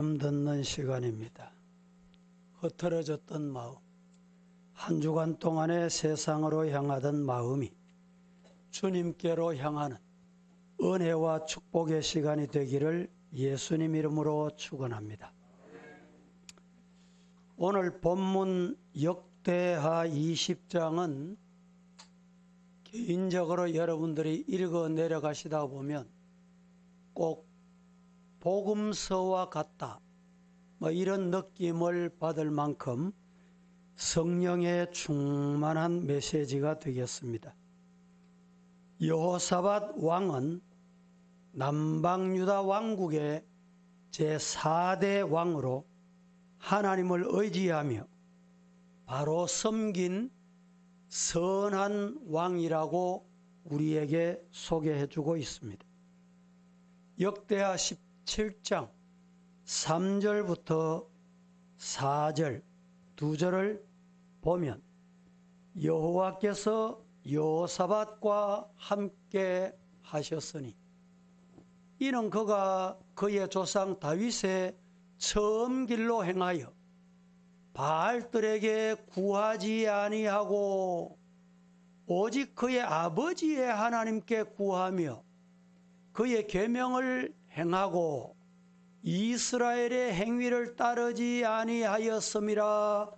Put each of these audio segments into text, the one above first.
듣는 시간입니다. 흐트러졌던 마음, 한 주간 동안의 세상으로 향하던 마음이 주님께로 향하는 은혜와 축복의 시간이 되기를 예수님 이름으로 축원합니다. 오늘 본문 역대하 20장은 개인적으로 여러분들이 읽어 내려가시다 보면 꼭 복음서와 같다, 이런 느낌을 받을 만큼 성령의 충만한 메시지가 되겠습니다. 여호사밧 왕은 남방유다 왕국의 제4대 왕으로 하나님을 의지하며 바로 섬긴 선한 왕이라고 우리에게 소개해주고 있습니다. 역대하 17장 3절부터 4절 2절을 보면 여호와께서 여호사밧과 함께 하셨으니 이는 그가 그의 조상 다윗의 처음 길로 행하여 바알들에게 구하지 아니하고 오직 그의 아버지의 하나님께 구하며 그의 계명을 행하고 이스라엘의 행위를 따르지 아니하였음이라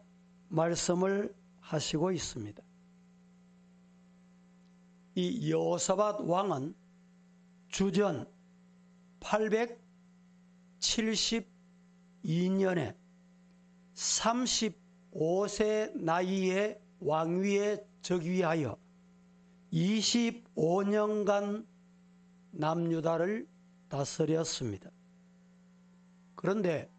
말씀을 하시고 있습니다. 이 여호사밧 왕은 주전 872년에 35세 나이에 왕위에 즉위하여 25년간 남유다를 다스렸습니다. 그런데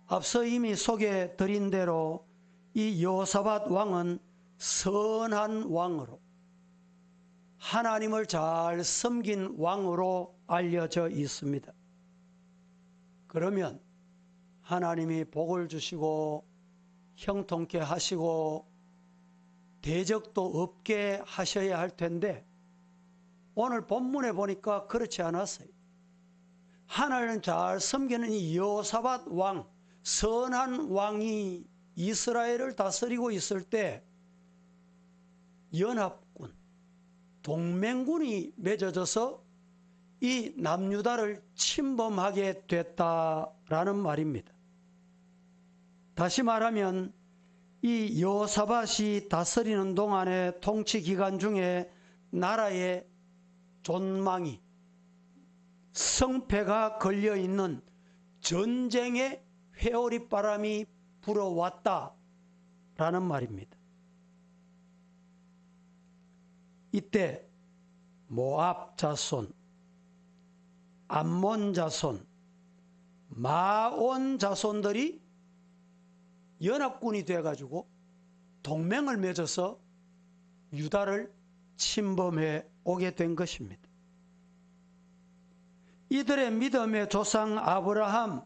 앞서 이미 소개드린 대로 이 여호사밧 왕은 선한 왕으로 하나님을 잘 섬긴 왕으로 알려져 있습니다. 그러면 하나님이 복을 주시고 형통케 하시고 대적도 없게 하셔야 할 텐데 오늘 본문에 보니까 그렇지 않았어요. 하나님을 잘 섬기는 이 여호사밧 왕, 선한 왕이 이스라엘을 다스리고 있을 때 연합군, 동맹군이 맺어져서 이 남유다를 침범하게 됐다라는 말입니다. 다시 말하면 이 여호사밧이 다스리는 동안의 통치 기간 중에 나라의 존망이 성패가 걸려있는 전쟁의 회오리바람이 불어왔다라는 말입니다. 이때 모압 자손, 암몬 자손, 마온 자손들이 연합군이 돼가지고 동맹을 맺어서 유다를 침범해 오게 된 것입니다. 이들의 믿음의 조상 아브라함,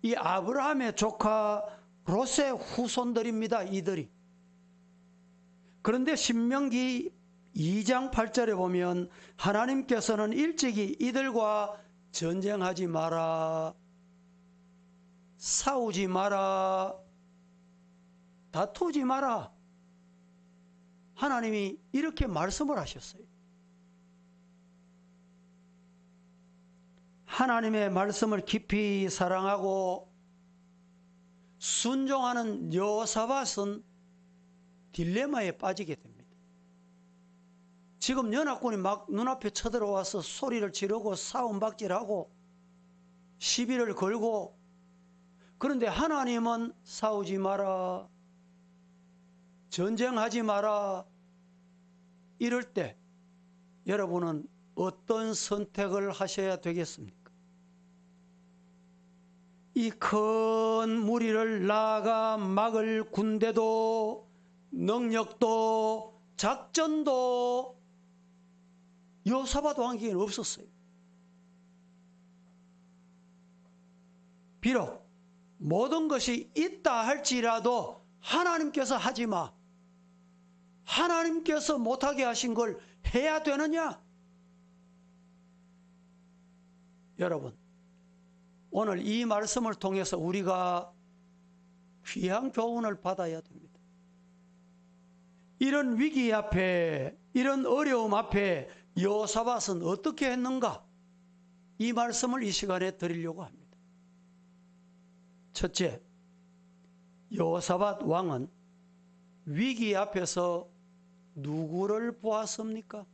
이 아브라함의 조카 롯의 후손들입니다. 이들이. 그런데 신명기 2장 8절에 보면 하나님께서는 일찍이 이들과 전쟁하지 마라, 싸우지 마라, 다투지 마라, 하나님이 이렇게 말씀을 하셨어요. 하나님의 말씀을 깊이 사랑하고 순종하는 여호사밧은 딜레마에 빠지게 됩니다. 지금 연합군이 막 눈앞에 쳐들어와서 소리를 지르고 싸움박질하고 시비를 걸고, 그런데 하나님은 싸우지 마라, 전쟁하지 마라, 이럴 때 여러분은 어떤 선택을 하셔야 되겠습니까? 이 큰 무리를 나아가 막을 군대도 능력도 작전도 여호사밧 왕에게는 없었어요. 비록 모든 것이 있다 할지라도 하나님께서 하지 마, 하나님께서 못하게 하신 걸 해야 되느냐? 여러분, 오늘 이 말씀을 통해서 우리가 귀한 교훈을 받아야 됩니다. 이런 위기 앞에, 이런 어려움 앞에 여호사밧은 어떻게 했는가? 이 말씀을 이 시간에 드리려고 합니다. 첫째, 여호사밧 왕은 위기 앞에서 누구를 보았습니까?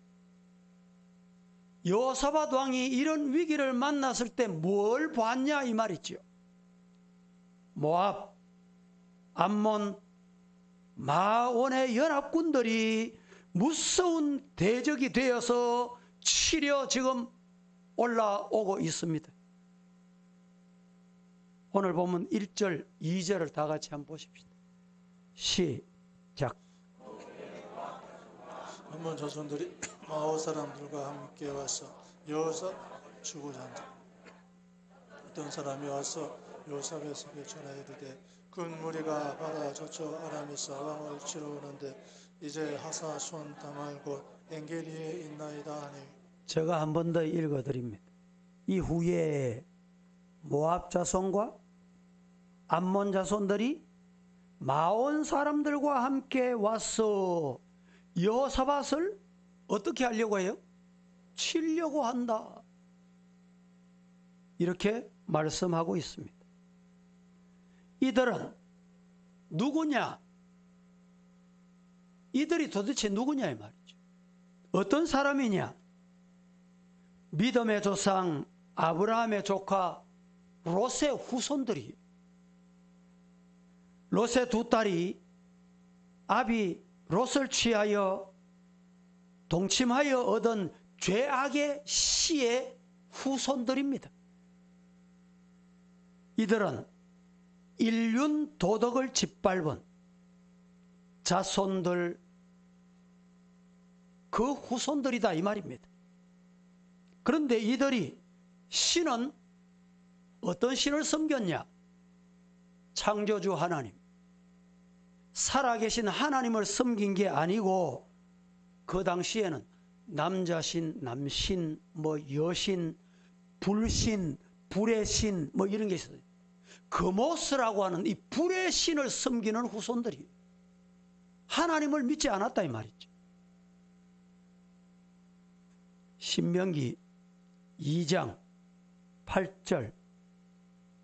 여호사밧 왕이 이런 위기를 만났을 때 뭘 보았냐 이 말이죠. 모압, 암몬, 마온의 연합군들이 무서운 대적이 되어서 치려 지금 올라오고 있습니다. 오늘 보면 1절, 2절을 다 같이 한번 보십시다. 시작. 암몬 자손들이 마오 사람들과 함께 와서 여호사 죽고자 한다. 어떤 사람이 와서 여호사밧에게 전하이르되 큰 무리가 바다 저쪽 아람에서 왕을 치러 오는데 이제 하사손 당할 곳 엔게리에 있나이다 하니. 제가 한 번 더 읽어드립니다. 이후에 모압 자손과 암몬 자손들이 마온 사람들과 함께 와서 여호사밧을 어떻게 하려고 해요? 치려고 한다. 이렇게 말씀하고 있습니다. 이들은 누구냐? 이들이 도대체 누구냐 이 말이죠. 어떤 사람이냐? 믿음의 조상 아브라함의 조카 롯의 후손들이, 롯의 두 딸이 아비 롯을 취하여 동침하여 얻은 죄악의 씨의 후손들입니다. 이들은 인륜 도덕을 짓밟은 자손들, 그 후손들이다 이 말입니다. 그런데 이들이 신은 어떤 신을 섬겼냐? 창조주 하나님, 살아계신 하나님을 섬긴 게 아니고 그 당시에는 남자신, 남신, 여신, 불신, 불의 신 이런 게 있어요. 그모스라고 하는 이 불의 신을 섬기는 후손들이 하나님을 믿지 않았다 이 말이죠. 신명기 2장 8절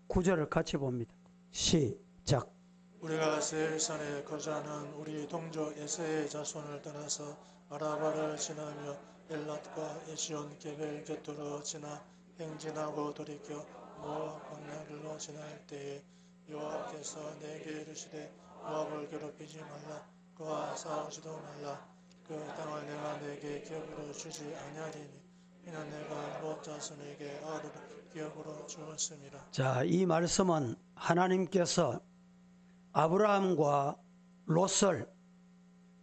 9절을 같이 봅니다. 시작. 우리가 세일산에 거주하는 우리 동족 에세의 자손을 떠나서 아라바를 지나며 엘랏과 에시온 게벨 곁으로 지나 행진하고 돌이켜 모압 광야길로 지날 때에 여호와께서 내게 이르시되 모압을 괴롭히지 말라, 그와 싸우지도 말라. 그 땅을 내가 내게 기업으로 주지 아니하리니 이는 내가 롯 자손에게 아들을 기업으로 주었습니다. 자, 이 말씀은 하나님께서 아브라함과 롯을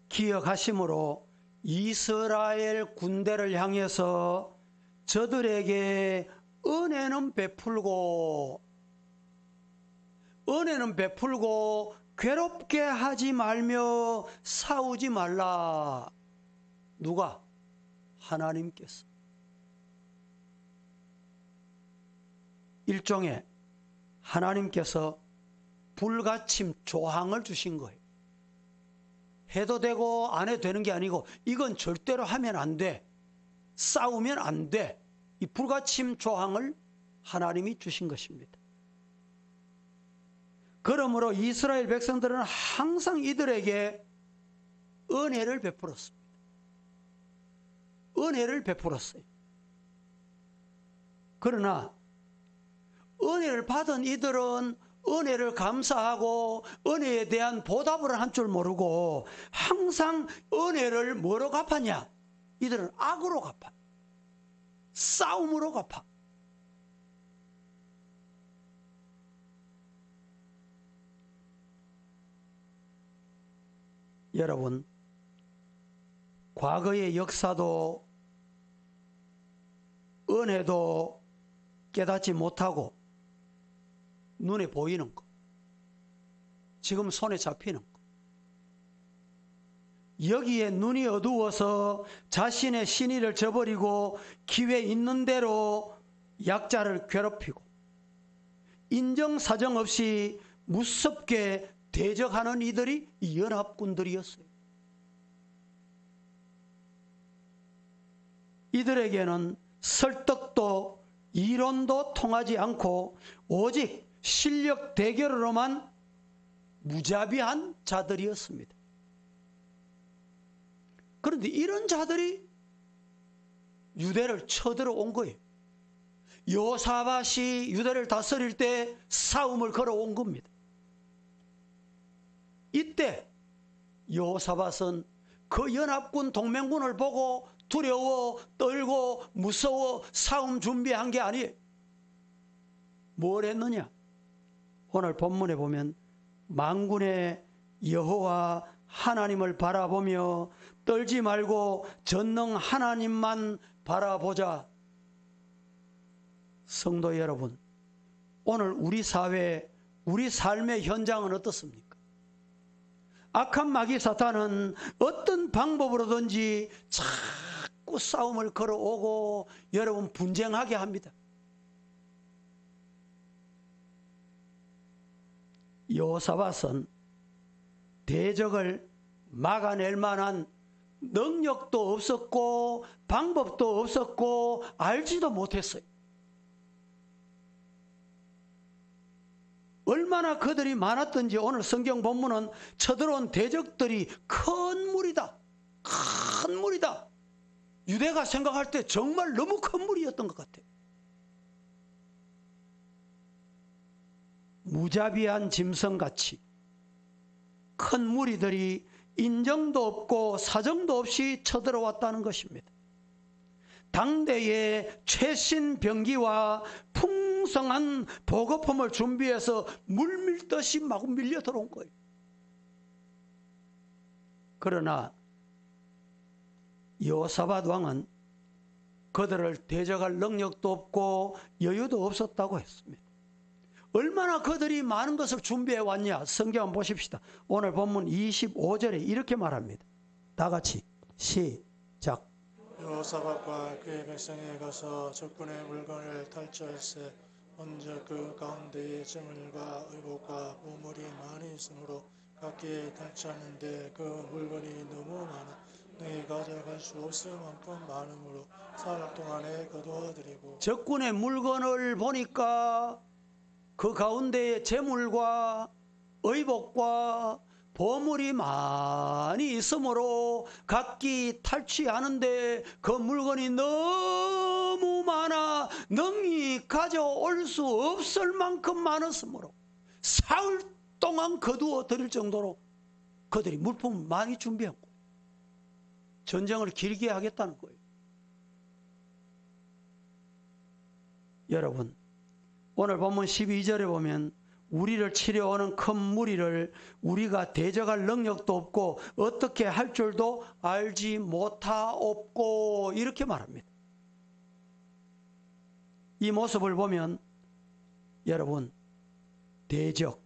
기억하심으로 이스라엘 군대를 향해서 저들에게 은혜는 베풀고 괴롭게 하지 말며 싸우지 말라. 누가? 하나님께서. 일종의 하나님께서 불가침 조항을 주신 거예요. 해도 되고 안 해도 되는 게 아니고 이건 절대로 하면 안 돼. 싸우면 안 돼. 이 불가침 조항을 하나님이 주신 것입니다. 그러므로 이스라엘 백성들은 항상 이들에게 은혜를 베풀었습니다. 은혜를 베풀었어요. 그러나 은혜를 받은 이들은 은혜를 감사하고 은혜에 대한 보답을 한 줄 모르고 항상 은혜를 뭐로 갚았냐? 이들은 악으로 갚아. 싸움으로 갚아. 여러분, 과거의 역사도 은혜도 깨닫지 못하고 눈에 보이는 거, 지금 손에 잡히는 거, 여기에 눈이 어두워서 자신의 신의를 저버리고 기회 있는 대로 약자를 괴롭히고 인정사정 없이 무섭게 대적하는 이들이 이 연합군들이었어요. 이들에게는 설득도 이론도 통하지 않고 오직 실력 대결으로만 무자비한 자들이었습니다. 그런데 이런 자들이 유대를 쳐들어온 거예요. 여호사밧이 유대를 다스릴 때 싸움을 걸어온 겁니다. 이때 여호사밧은 그 연합군 동맹군을 보고 두려워 떨고 무서워 싸움 준비한 게 아니에요. 뭘 했느냐? 오늘 본문에 보면 만군의 여호와 하나님을 바라보며 떨지 말고 전능 하나님만 바라보자. 성도 여러분, 오늘 우리 사회, 우리 삶의 현장은 어떻습니까? 악한 마귀 사탄은 어떤 방법으로든지 자꾸 싸움을 걸어오고 여러분 분쟁하게 합니다. 여호사밧은 대적을 막아낼 만한 능력도 없었고 방법도 없었고 알지도 못했어요. 얼마나 그들이 많았던지 오늘 성경 본문은 쳐들어온 대적들이 큰 무리다. 큰 무리다. 유대가 생각할 때 정말 너무 큰 무리였던 것 같아요. 무자비한 짐승같이 큰 무리들이 인정도 없고 사정도 없이 쳐들어왔다는 것입니다. 당대의 최신 병기와 풍성한 보급품을 준비해서 물밀듯이 막 밀려 들어온 거예요. 그러나 여호사밧 왕은 그들을 대적할 능력도 없고 여유도 없었다고 했습니다. 얼마나 그들이 많은 것을 준비해 왔냐? 성경 한번 보십시다. 오늘 본문 25절에 이렇게 말합니다. 다 같이 시작. 여호사밧과 그의 백성이 가서 적군의 물건을 탈취할세. 먼저 그 가운데에 재물과 의복과 보물이 많이 있으므로 각기 탈취하는데 그 물건이 너무 많아 너희 가져갈 수 없을 만큼 많으므로 사흘 동안에 거두어드리고. 적군의 물건을 보니까 그 가운데에 재물과 의복과 보물이 많이 있으므로 각기 탈취하는데 그 물건이 너무 많아 능히 가져올 수 없을 만큼 많았으므로 사흘 동안 거두어 드릴 정도로 그들이 물품을 많이 준비한 거예요. 전쟁을 길게 하겠다는 거예요. 여러분, 오늘 본문 12절에 보면 우리를 치려오는 큰 무리를 우리가 대적할 능력도 없고 어떻게 할 줄도 알지 못하옵고 이렇게 말합니다. 이 모습을 보면 여러분, 대적,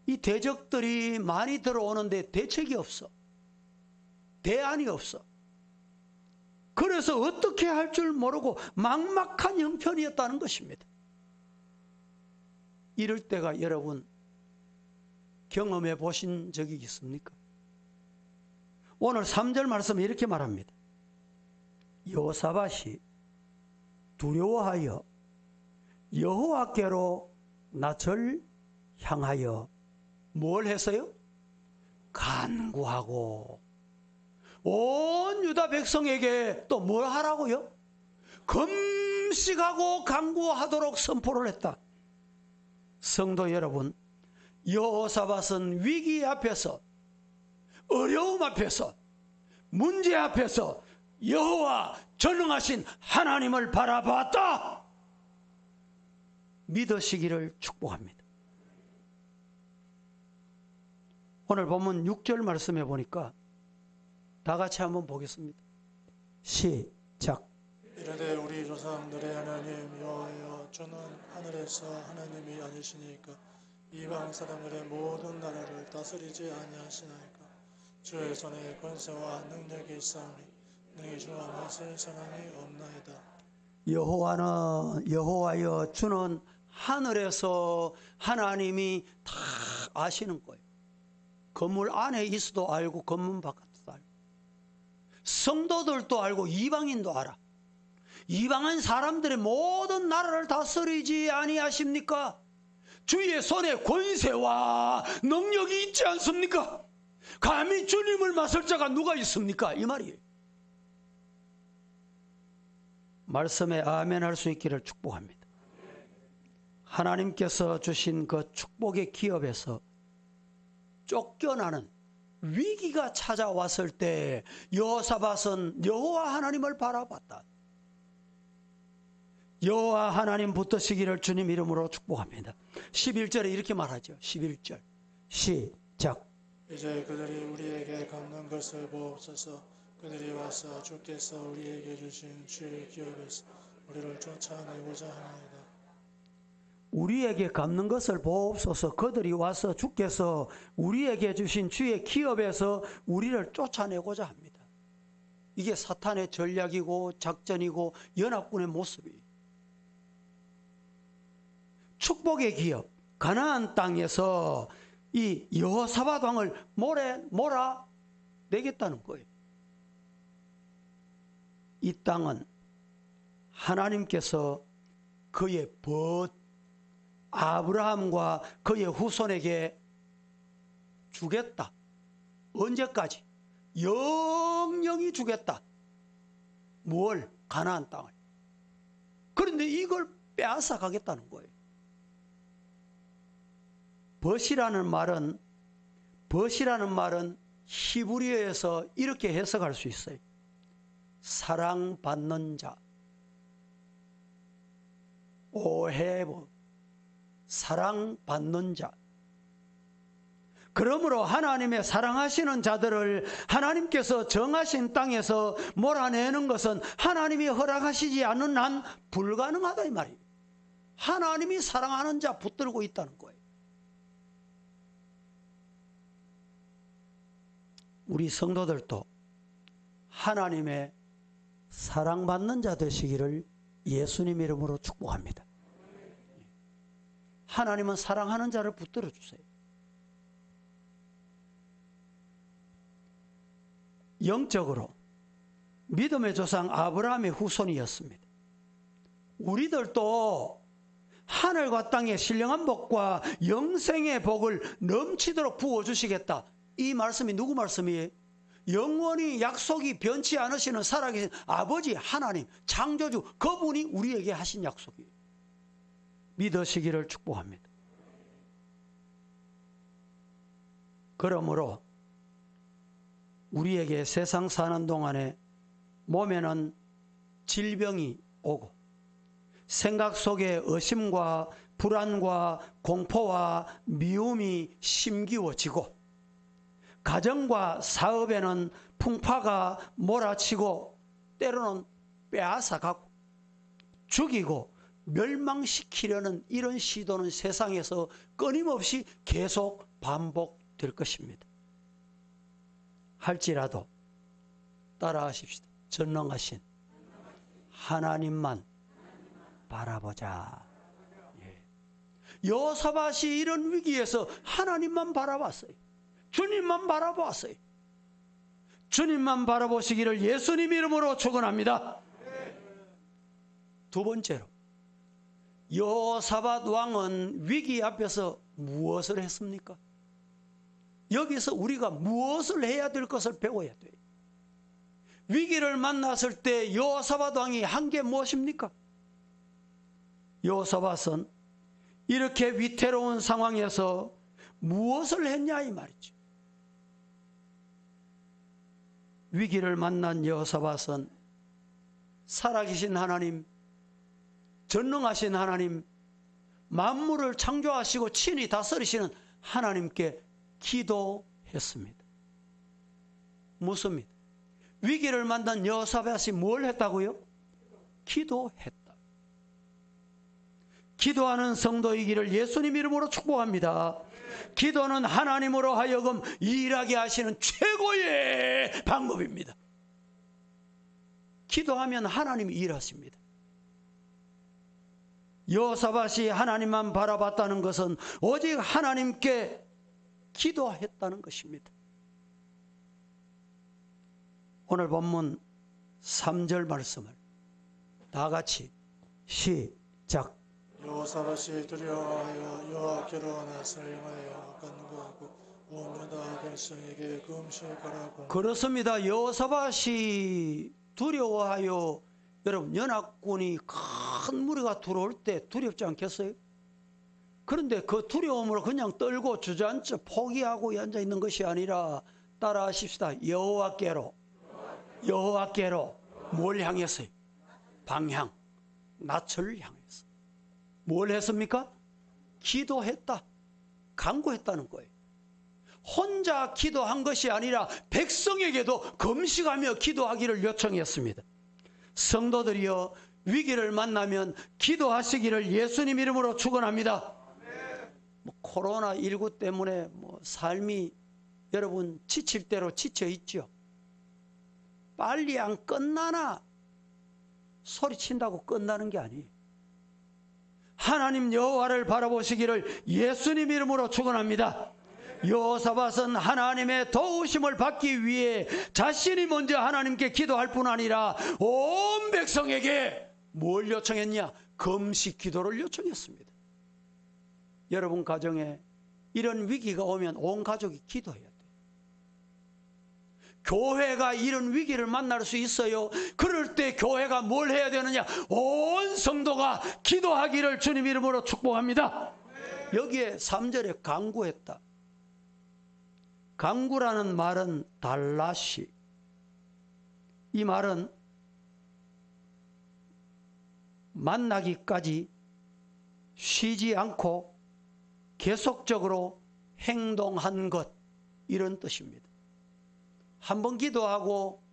이 대적들이 많이 들어오는데 대책이 없어. 대안이 없어. 그래서 어떻게 할 줄 모르고 막막한 형편이었다는 것입니다. 이럴 때가 여러분 경험해 보신 적이 있습니까? 오늘 3절 말씀에 이렇게 말합니다. 여호사밧이 두려워하여 여호와께로 낯을 향하여 뭘 했어요? 간구하고 온 유다 백성에게 또 뭘 하라고요? 금식하고 간구하도록 선포를 했다. 성도 여러분, 여호사밧은 위기 앞에서, 어려움 앞에서, 문제 앞에서 여호와 전능하신 하나님을 바라봤다. 믿으시기를 축복합니다. 오늘 본문 6절 말씀해 보니까 다 같이 한번 보겠습니다. 시작. 이르되 우리 조상들의 하나님 여호와여 주는 하늘에서 하나님이 아니시니까 이방 사람들의 모든 나라를 다스리지 아니하시나이까. 주의 손에 권세와 능력이 있사오니 능히 주와 맞설 사람이 없나이다. 여호와여 주는 하늘에서 하나님이 다 아시는 거예요. 건물 안에 있어도 알고 건물 바깥도 알고, 성도들도 알고 이방인도 알아. 이방인 사람들의 모든 나라를 다스리지 아니하십니까? 주의 손에 권세와 능력이 있지 않습니까? 감히 주님을 맞설 자가 누가 있습니까? 이 말이에요. 말씀에 아멘 할 수 있기를 축복합니다. 하나님께서 주신 그 축복의 기업에서 쫓겨나는 위기가 찾아왔을 때 여호사밧은 여호와 하나님을 바라봤다. 여호와 하나님 붙드시기를 주님 이름으로 축복합니다. 11절에 이렇게 말하죠. 11절 시작. 이제 그들이 우리에게 갚는 것을 보옵소서. 그들이 와서 주께서 우리에게 주신 주의 기업에서 우리를 쫓아내고자 하나이다. 우리에게 갚는 것을 보옵소서. 그들이 와서 주께서 우리에게 주신 주의 기업에서 우리를 쫓아내고자 합니다. 이게 사탄의 전략이고 작전이고 연합군의 모습이에요. 축복의 기업 가나안 땅에서 이 여호사밧 왕을 몰아내겠다는 거예요. 이 땅은 하나님께서 그의 벗 아브라함과 그의 후손에게 주겠다. 언제까지? 영영이 주겠다. 뭘? 가나안 땅을. 그런데 이걸 빼앗아 가겠다는 거예요. 벗이라는 말은 히브리어에서 이렇게 해석할 수 있어요. 사랑받는 자, 오헤브, 사랑받는 자. 그러므로 하나님의 사랑하시는 자들을 하나님께서 정하신 땅에서 몰아내는 것은 하나님이 허락하시지 않는 한 불가능하다 이 말이에요. 하나님이 사랑하는 자 붙들고 있다는 거예요. 우리 성도들도 하나님의 사랑받는 자 되시기를 예수님 이름으로 축복합니다. 하나님은 사랑하는 자를 붙들어 주세요. 영적으로 믿음의 조상 아브라함의 후손이었습니다. 우리들도 하늘과 땅의 신령한 복과 영생의 복을 넘치도록 부어주시겠다. 이 말씀이 누구 말씀이에요? 영원히 약속이 변치 않으시는 살아계신 아버지 하나님 창조주 그분이 우리에게 하신 약속이에요. 믿으시기를 축복합니다. 그러므로 우리에게 세상 사는 동안에 몸에는 질병이 오고 생각 속에 의심과 불안과 공포와 미움이 심기워지고 가정과 사업에는 풍파가 몰아치고 때로는 빼앗아가고 죽이고 멸망시키려는 이런 시도는 세상에서 끊임없이 계속 반복될 것입니다. 할지라도 따라하십시다. 전능하신 하나님만 바라보자. 여호사밧이 이런 위기에서 하나님만 바라봤어요. 주님만 바라보았어요. 주님만 바라보시기를 예수님 이름으로 축원합니다. 두 번째로 여호사밧 왕은 위기 앞에서 무엇을 했습니까? 여기서 우리가 무엇을 해야 될 것을 배워야 돼요. 위기를 만났을 때 여호사밧 왕이 한 게 무엇입니까? 여호사밧은 이렇게 위태로운 상황에서 무엇을 했냐 이 말이죠. 위기를 만난 여호사밧은 살아계신 하나님, 전능하신 하나님, 만물을 창조하시고 친히 다스리시는 하나님께 기도했습니다. 묻습니다. 위기를 만난 여호사밧이 뭘 했다고요? 기도했다. 기도하는 성도이기를 예수님 이름으로 축복합니다. 기도는 하나님으로 하여금 일하게 하시는 최고의 방법입니다. 기도하면 하나님이 일하십니다. 여호사밧이 하나님만 바라봤다는 것은 오직 하나님께 기도했다는 것입니다. 오늘 본문 3절 말씀을 다 같이 시작. 여호사밧이 두려워하여 여호와께로 낯을 향하여 간구하고 온 유다 백성에게 금식하라고. 그렇습니다. 여호사밧이 두려워하여, 여러분 연합군이 큰 무리가 들어올 때 두렵지 않겠어요? 그런데 그 두려움으로 그냥 떨고 주저앉아 포기하고 앉아 있는 것이 아니라 따라하십시다. 여호와께로 뭘 향했어요? 방향, 낯을 향했어. 뭘 했습니까? 기도했다, 간구했다는 거예요. 혼자 기도한 것이 아니라 백성에게도 금식하며 기도하기를 요청했습니다. 성도들이여, 위기를 만나면 기도하시기를 예수님 이름으로 축원합니다. 코로나19 때문에 삶이 여러분 지칠 대로 지쳐 있죠. 빨리 안 끝나나 소리친다고 끝나는 게 아니에요. 하나님 여호와를 바라보시기를 예수님 이름으로 축원합니다. 여호사밧은 하나님의 도우심을 받기 위해 자신이 먼저 하나님께 기도할 뿐 아니라 온 백성에게 뭘 요청했냐? 금식 기도를 요청했습니다. 여러분 가정에 이런 위기가 오면 온 가족이 기도해야 돼요. 교회가 이런 위기를 만날 수 있어요. 그럴 때 교회가 뭘 해야 되느냐? 온 성도가 기도하기를 주님 이름으로 축복합니다. 여기에 3절에 간구했다. 간구라는 말은 달라시. 이 말은 만나기까지 쉬지 않고 계속적으로 행동한 것, 이런 뜻입니다. 한 번 기도하고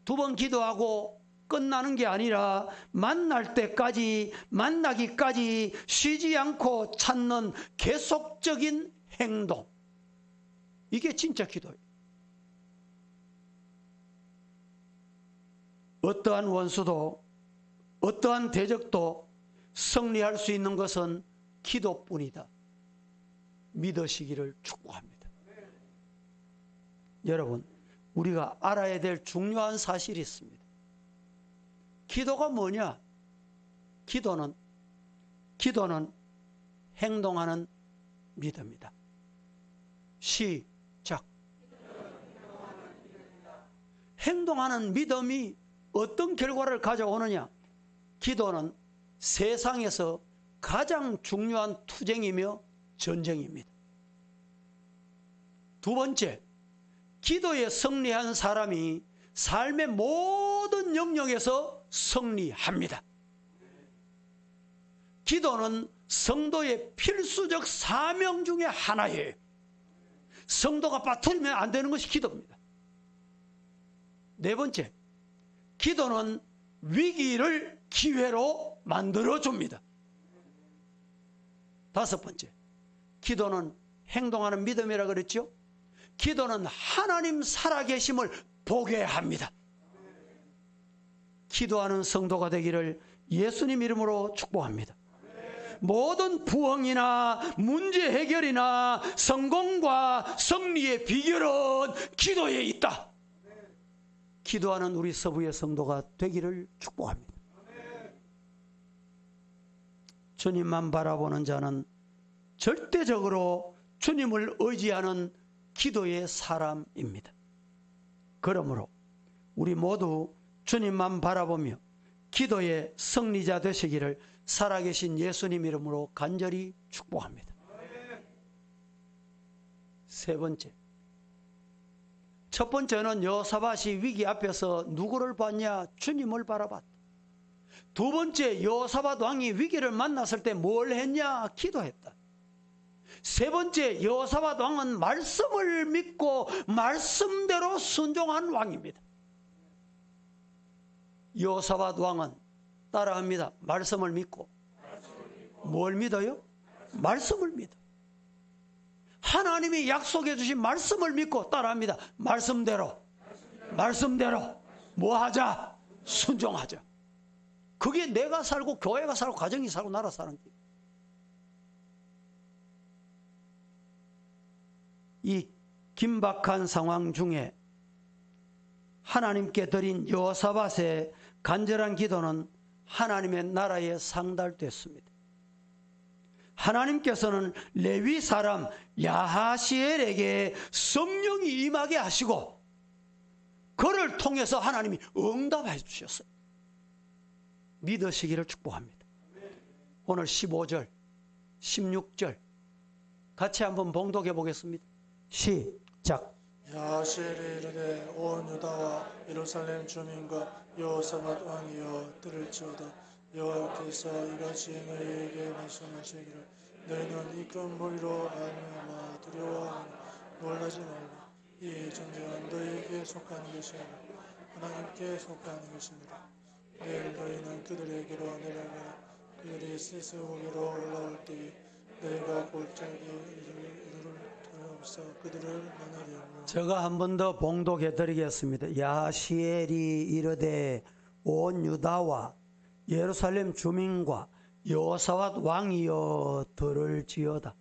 두 번 기도하고 끝나는 게 아니라 만나기까지 쉬지 않고 찾는 계속적인 행동, 이게 진짜 기도예요. 어떠한 원수도 어떠한 대적도 승리할 수 있는 것은 기도뿐이다. 믿으시기를 축복합니다. 여러분, 우리가 알아야 될 중요한 사실이 있습니다. 기도가 뭐냐? 기도는 행동하는 믿음이다. 시작. 행동하는 믿음이 어떤 결과를 가져오느냐? 기도는 세상에서 가장 중요한 투쟁이며 전쟁입니다. 두 번째, 기도에 승리한 사람이 삶의 모든 영역에서 승리합니다. 기도는 성도의 필수적 사명 중에 하나예요. 성도가 빠뜨리면 안 되는 것이 기도입니다. 네 번째, 기도는 위기를 기회로 만들어줍니다. 다섯 번째, 기도는 행동하는 믿음이라 그랬죠? 기도는 하나님 살아계심을 보게 합니다. 기도하는 성도가 되기를 예수님 이름으로 축복합니다. 모든 부흥이나 문제 해결이나 성공과 승리의 비결은 기도에 있다. 기도하는 우리 서부의 성도가 되기를 축복합니다. 주님만 바라보는 자는 절대적으로 주님을 의지하는 기도의 사람입니다. 그러므로 우리 모두 주님만 바라보며 기도의 승리자 되시기를 살아계신 예수님 이름으로 간절히 축복합니다. 세 번째, 첫 번째는 여호사밧이 위기 앞에서 누구를 봤냐? 주님을 바라봤다. 두 번째, 여호사밧 왕이 위기를 만났을 때 뭘 했냐? 기도했다. 세 번째, 여호사밧 왕은 말씀을 믿고 말씀대로 순종한 왕입니다. 여호사밧 왕은 따라합니다. 말씀을 믿고. 뭘 믿어요? 말씀을 믿어. 하나님이 약속해 주신 말씀을 믿고 따라합니다. 말씀대로 뭐 하자? 순종하자. 그게 내가 살고 교회가 살고 가정이 살고 나라 사는 게. 이 긴박한 상황 중에 하나님께 드린 여호사밧의 간절한 기도는 하나님의 나라에 상달됐습니다. 하나님께서는 레위 사람 야하시엘에게 성령이 임하게 하시고 그를 통해서 하나님이 응답해 주셨어요. 믿으시기를 축복합니다. 오늘 15절, 16절 같이 한번 봉독해 보겠습니다. 시작. 야하시엘이 이르되 온 유다와 예루살렘 주민과 여호사밧 왕이여 들을지어다. 여호와께서 이같이 너희에게 말씀하시기를 너희는 이 큰 무리로 말미암아 두려워하니 놀라지 말라. 이 전쟁은 너희에게 속하는 것이 아니고 하나님께 속하는 것입니다. 내일 너희는 그들에게로 내려가 그들이 세세오기로 올라올 때에 너희가 골짜기에 이를 없어 그들을 만나리요. 제가 한 번 더 봉독해 드리겠습니다. 야시엘이 이르되 온 유다와 예루살렘 주민과 여호사밧 왕이여 들을지어다.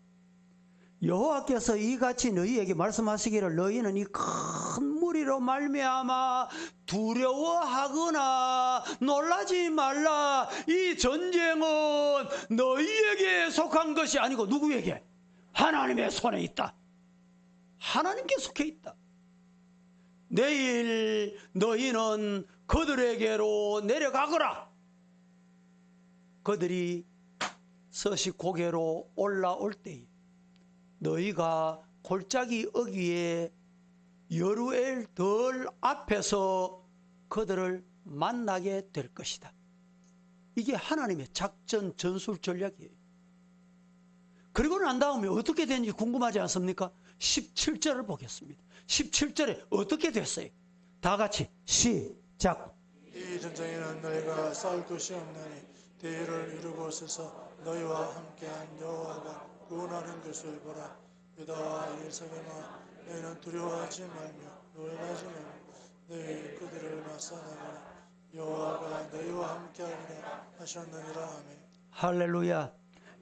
여호와께서 이같이 너희에게 말씀하시기를 너희는 이 큰 무리로 말미암아 두려워하거나 놀라지 말라. 이 전쟁은 너희에게 속한 것이 아니고 누구에게? 하나님의 손에 있다. 하나님께 속해 있다. 내일 너희는 그들에게로 내려가거라. 그들이 서식 고개로 올라올 때에 너희가 골짜기 어귀에 여루엘 덜 앞에서 그들을 만나게 될 것이다. 이게 하나님의 작전 전술 전략이에요. 그리고 난 다음에 어떻게 되는지 궁금하지 않습니까? 17절을 보겠습니다. 17절에 어떻게 됐어요? 다 같이 시작. 이 전쟁에는 너희가 싸울 것이 없나니 대의를 이루고 서서 너희와 함께한 여호와가 구원하는 것을 보라. 유다와 예루살렘아 너희는 두려워하지 말며 놀라지 말며 너희 그들을 맞서 나가라. 여호와가 너희와 함께하리라 하셨느니라. 아멘. 할렐루야.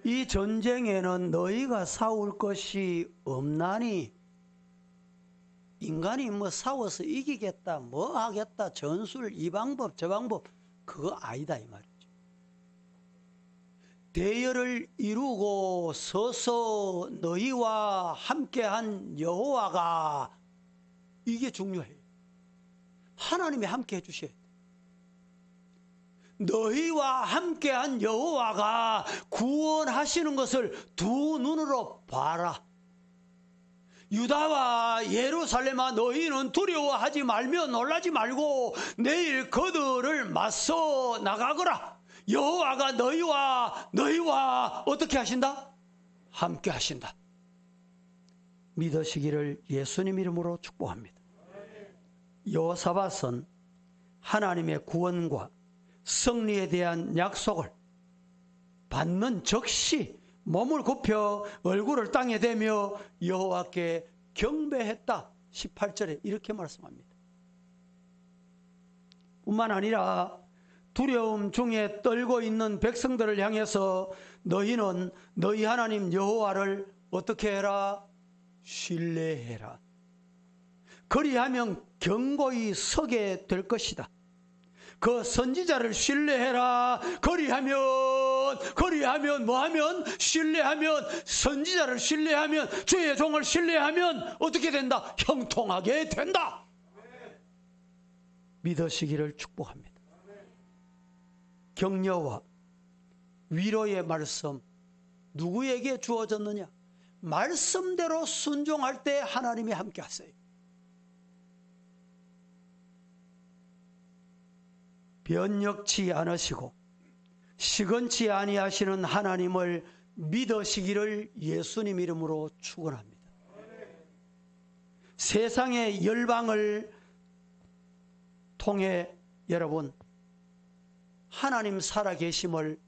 이 전쟁에는 너희가 싸울 것이 없나니. 인간이 뭐 싸워서 이기겠다 뭐 하겠다 전술 이 방법 저 방법 그거 아니다 이 말이죠. 대열을 이루고 서서 너희와 함께한 여호와가, 이게 중요해요. 하나님이 함께 해주셔야 돼요. 너희와 함께한 여호와가 구원하시는 것을 두 눈으로 봐라. 유다와 예루살렘아 너희는 두려워하지 말며 놀라지 말고 내일 그들을 맞서 나가거라. 여호와가 너희와 어떻게 하신다? 함께 하신다. 믿으시기를 예수님 이름으로 축복합니다. 여호사밧은 하나님의 구원과 승리에 대한 약속을 받는 즉시 몸을 굽혀 얼굴을 땅에 대며 여호와께 경배했다. 18절에 이렇게 말씀합니다. 뿐만 아니라 두려움 중에 떨고 있는 백성들을 향해서 너희는 너희 하나님 여호와를 어떻게 해라? 신뢰해라. 그리하면 견고히 서게 될 것이다. 그 선지자를 신뢰해라. 그리하면 뭐하면? 신뢰하면, 선지자를 신뢰하면, 주의 종을 신뢰하면 어떻게 된다? 형통하게 된다. 믿으시기를 축복합니다. 격려와 위로의 말씀 누구에게 주어졌느냐? 말씀대로 순종할 때 하나님이 함께 하세요. 변혁치 않으시고 시건치 아니하시는 하나님을 믿으시기를 예수님 이름으로 축원합니다. 세상의 열방을 통해 여러분 하나님 살아계심을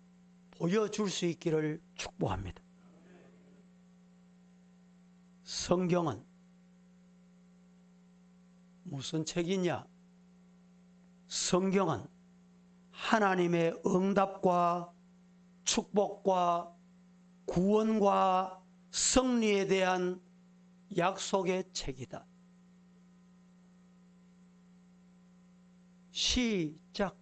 보여줄 수 있기를 축복합니다. 성경은 무슨 책이냐? 성경은 하나님의 응답과 축복과 구원과 승리에 대한 약속의 책이다. 시작.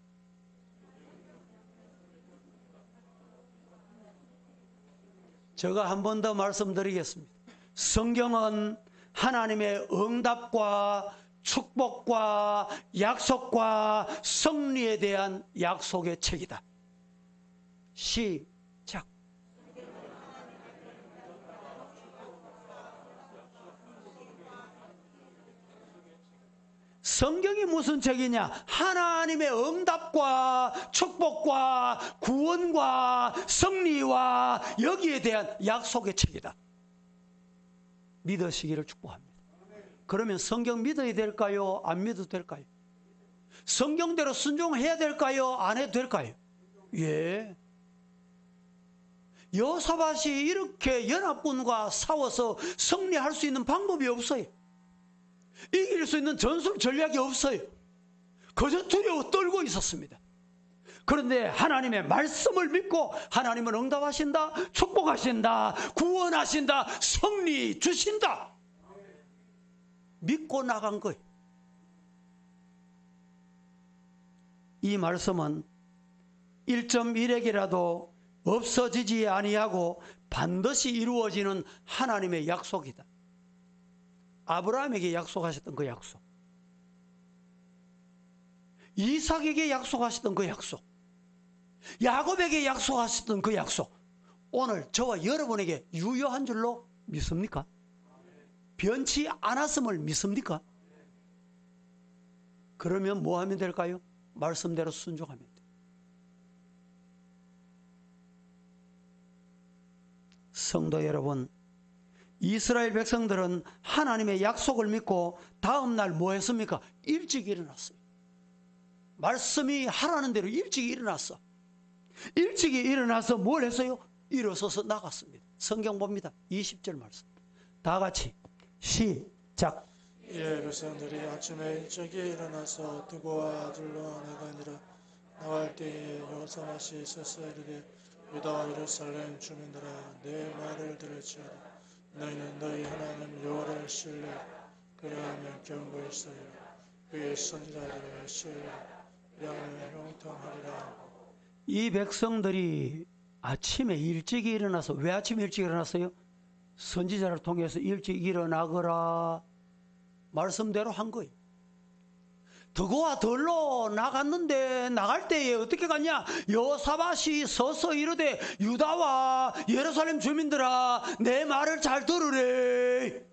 제가 한 번 더 말씀드리겠습니다. 성경은 하나님의 응답과 축복과 약속과 승리에 대한 약속의 책이다. 시작. 성경이 무슨 책이냐? 하나님의 응답과 축복과 구원과 승리와 여기에 대한 약속의 책이다. 믿으시기를 축복합니다. 그러면 성경 믿어야 될까요? 안 믿어도 될까요? 성경대로 순종해야 될까요? 안 해도 될까요? 예. 여호사밧이 이렇게 연합군과 싸워서 승리할 수 있는 방법이 없어요. 이길 수 있는 전술 전략이 없어요. 그저 두려워 떨고 있었습니다. 그런데 하나님의 말씀을 믿고 하나님은 응답하신다, 축복하신다, 구원하신다, 승리 주신다. 믿고 나간 거예요. 이 말씀은 1.1핵이라도 없어지지 아니하고 반드시 이루어지는 하나님의 약속이다. 아브라함에게 약속하셨던 그 약속, 이삭에게 약속하셨던 그 약속, 야곱에게 약속하셨던 그 약속, 오늘 저와 여러분에게 유효한 줄로 믿습니까? 변치 않았음을 믿습니까? 그러면 뭐 하면 될까요? 말씀대로 순종하면 돼요. 성도 여러분, 이스라엘 백성들은 하나님의 약속을 믿고 다음날 뭐 했습니까? 일찍 일어났어요. 말씀이 하라는 대로 일찍 일어났어. 일찍 일어나서 뭘 했어요? 일어서서 나갔습니다. 성경 봅니다. 20절 말씀. 다 같이 시작. 이에 백성들이 아침에 일찍이 일어나서 두고와 둘러 나가니라. 나갈 때에 여호사밧이 서서 이르되 유다와 예루살렘 주민들아 내 말을 들을지어다. 너희는 너희 하나님 여호와를 신뢰 그리하면 경고했으리라. 그의 선지자들을 신뢰 그리하면 형통하리라. 이 백성들이 아침에 일찍 일어나서, 왜 아침에 일찍 일어났어요? 선지자를 통해서 일찍 일어나거라 말씀대로 한 거예요. 드고와 덜로 나갔는데 나갈 때에 어떻게 갔냐? 여호사밧이 서서 이르되 유다와 예루살렘 주민들아 내 말을 잘 들으래.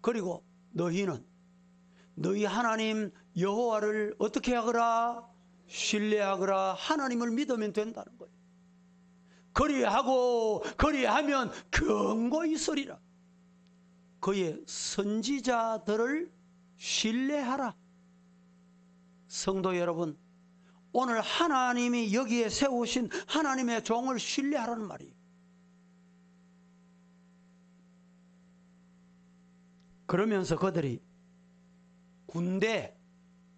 그리고 너희는 너희 하나님 여호와를 어떻게 하거라? 신뢰하거라. 하나님을 믿으면 된다는 거예요. 그리하면 경고히 있으리라. 그의 선지자들을 신뢰하라. 성도 여러분, 오늘 하나님이 여기에 세우신 하나님의 종을 신뢰하라는 말이에요. 그러면서 그들이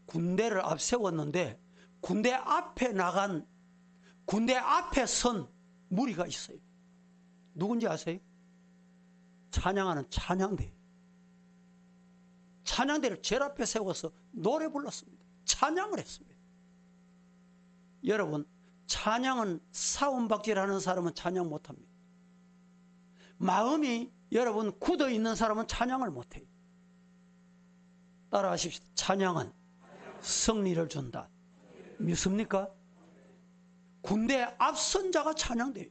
군대를 앞세웠는데 군대 앞에 선 무리가 있어요. 누군지 아세요? 찬양하는 찬양대. 찬양대를 제일 앞에 세워서 노래 불렀습니다. 찬양을 했습니다. 여러분, 찬양은 사운박질하는 사람은 찬양 못합니다. 마음이 여러분 굳어 있는 사람은 찬양을 못해요. 따라하십시오. 찬양은 승리를 준다. 믿습니까? 군대 앞선 자가 찬양돼요.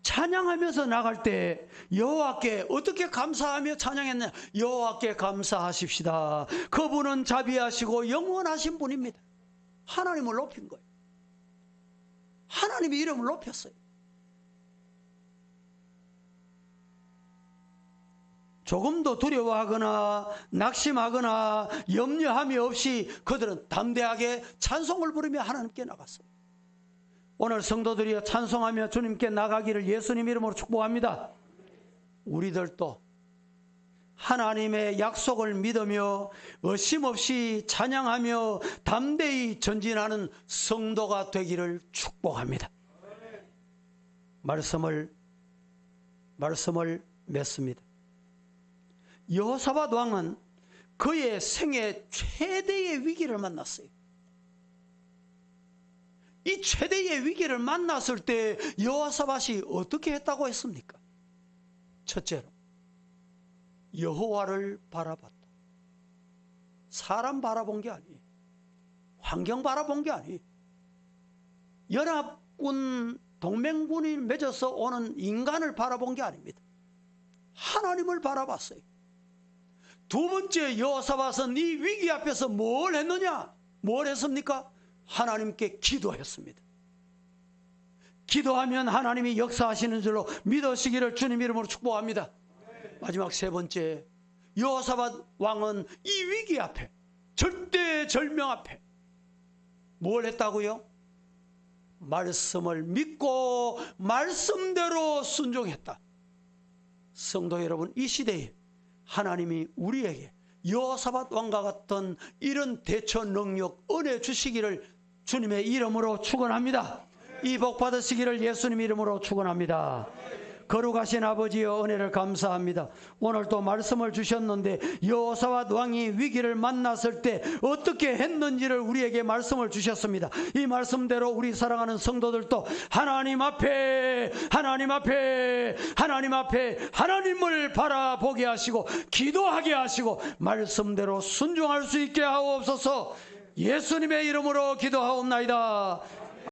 찬양하면서 나갈 때 여호와께 어떻게 감사하며 찬양했냐? 여호와께 감사하십시다. 그분은 자비하시고 영원하신 분입니다. 하나님을 높인 거예요. 하나님의 이름을 높였어요. 조금도 두려워하거나 낙심하거나 염려함이 없이 그들은 담대하게 찬송을 부르며 하나님께 나갔어요. 오늘 성도들이 찬송하며 주님께 나가기를 예수님 이름으로 축복합니다. 우리들도 하나님의 약속을 믿으며 의심없이 찬양하며 담대히 전진하는 성도가 되기를 축복합니다. 말씀을 맺습니다. 여호사밧 왕은 그의 생애 최대의 위기를 만났어요. 이 최대의 위기를 만났을 때 여호사밧이 어떻게 했다고 했습니까? 첫째로 여호와를 바라봤다. 사람 바라본 게 아니에요. 환경 바라본 게 아니에요. 연합군 동맹군이 맺어서 오는 인간을 바라본 게 아닙니다. 하나님을 바라봤어요. 두 번째, 여호사밧은 이 위기 앞에서 뭘 했느냐? 뭘 했습니까? 하나님께 기도했습니다. 기도하면 하나님이 역사하시는 줄로 믿으시기를 주님 이름으로 축복합니다. 마지막 세 번째, 여호사밧 왕은 이 위기 앞에, 절대절명 앞에 뭘 했다고요? 말씀을 믿고 말씀대로 순종했다. 성도 여러분, 이 시대에 하나님이 우리에게 여호사밧 왕과 같은 이런 대처 능력, 은혜 주시기를 주님의 이름으로 축원합니다. 이 복 받으시기를 예수님 이름으로 축원합니다. 거룩하신 아버지여, 은혜를 감사합니다. 오늘 또 말씀을 주셨는데 여호사밧 왕이 위기를 만났을 때 어떻게 했는지를 우리에게 말씀을 주셨습니다. 이 말씀대로 우리 사랑하는 성도들도 하나님 앞에 하나님을 바라보게 하시고 기도하게 하시고 말씀대로 순종할 수 있게 하옵소서. 예수님의 이름으로 기도하옵나이다.